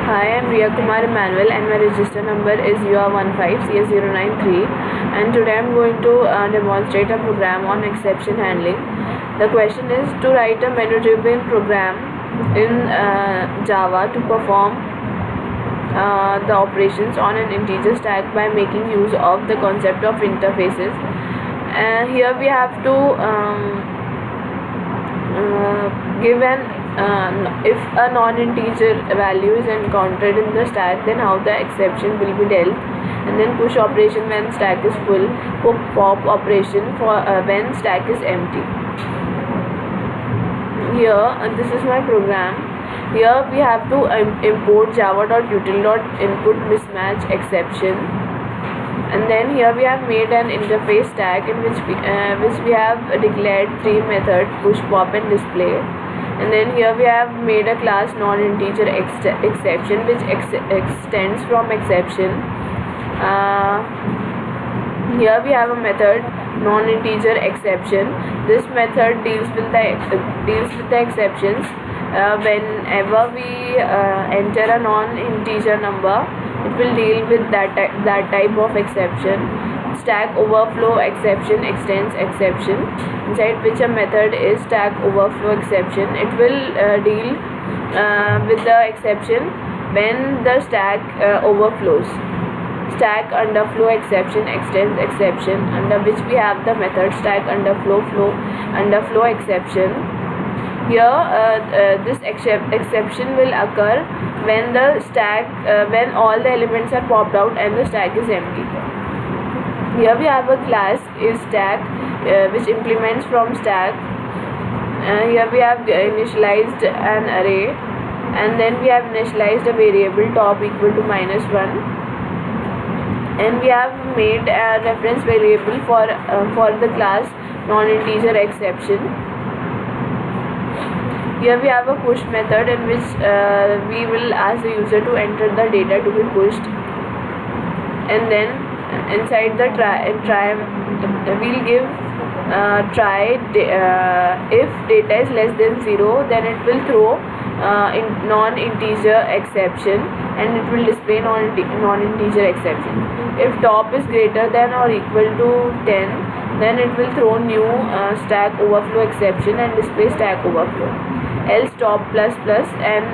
Hi, I'm Riya Kumar Emmanuel and my register number is UR15CS093, and today I'm going to demonstrate a program on exception handling. The question is to write a menu-driven program in Java to perform the operations on an integer stack by making use of the concept of interfaces. Here we have to give an if a non-integer value is encountered in the stack, then how the exception will be dealt, and then push operation when stack is full, pop operation for when stack is empty. Here this is my program. Here we have to import java.util.input mismatch exception, and then here we have made an interface stack in which we have declared three methods: push, pop and display. And then here we have made a class non-integer exception which extends from exception. Here we have a method non-integer exception. This method deals with the exceptions. Whenever we enter a non-integer number, it will deal with that type of exception. Stack overflow exception extends exception, inside which a method is stack overflow exception. It will deal with the exception when the stack overflows. Stack underflow exception extends exception, under which we have the method stack underflow exception. Here this exception will occur when the stack when all the elements are popped out and the stack is empty. Here we have a class is stack which implements from stack. Here we have initialized an array, and then we have initialized a variable top equal to -1, and we have made a reference variable for the class non-integer exception. Here we have a push method in which we will ask the user to enter the data to be pushed, and then inside the try we'll give try if data is less than 0, then it will throw in non-integer exception and it will display non-integer exception. If top is greater than or equal to 10, then it will throw new stack overflow exception and display stack overflow. Else top plus plus, and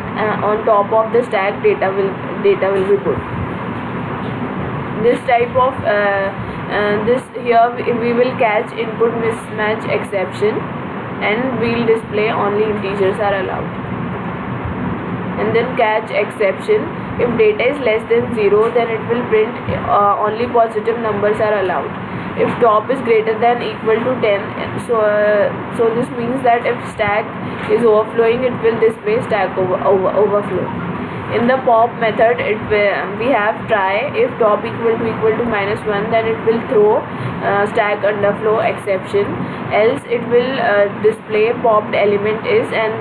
on top of the stack data will be put. This type of this here we will catch input mismatch exception, and we'll display only integers are allowed. And then catch exception, if data is less than 0, then it will print only positive numbers are allowed. If top is greater than equal to 10, so this means that if stack is overflowing, it will display stack overflow. In the pop method, we have try. If top equal to -1, then it will throw stack underflow exception. Else it will display popped element is, and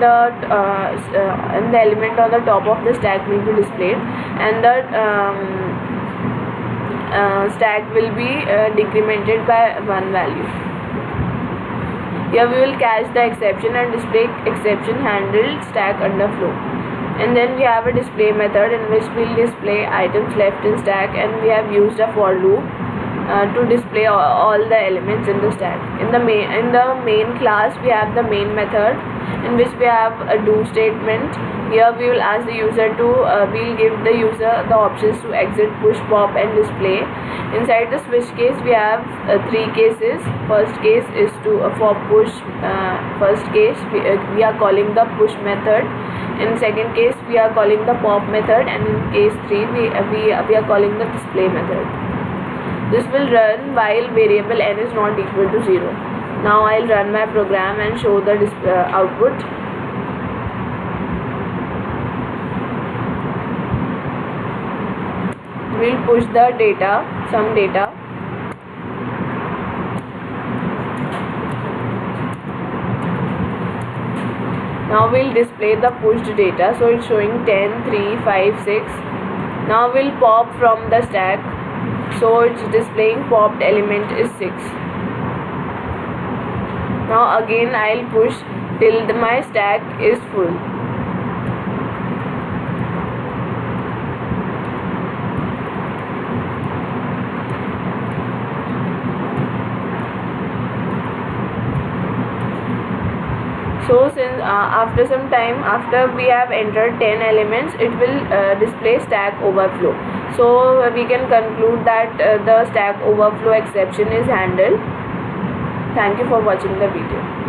the element on the top of the stack will be displayed, and the stack will be decremented by 1 value. Here we will catch the exception and display exception handled stack underflow. And then we have a display method in which we'll display items left in stack, and we have used a for loop to display all the elements in the stack. In the main class, we have the main method in which we have a do statement. Here we will ask the user to we'll give the user the options to exit, push, pop and display. Inside the switch case, we have 3 cases. First case is for push. First case we are calling the push method. In second case, we are calling the pop method, and in case 3 we are calling the display method. This will run while variable n is not equal to 0. Now I'll run my program and show the output. We'll push the data, some data. Now we'll display the pushed data, so it's showing 10, 3, 5, 6. Now we'll pop from the stack, so it's displaying popped element is 6. Now again I'll push till my stack is full. So since after some time, after we have entered 10 elements, it will display stack overflow. So we can conclude that the stack overflow exception is handled. Thank you for watching the video.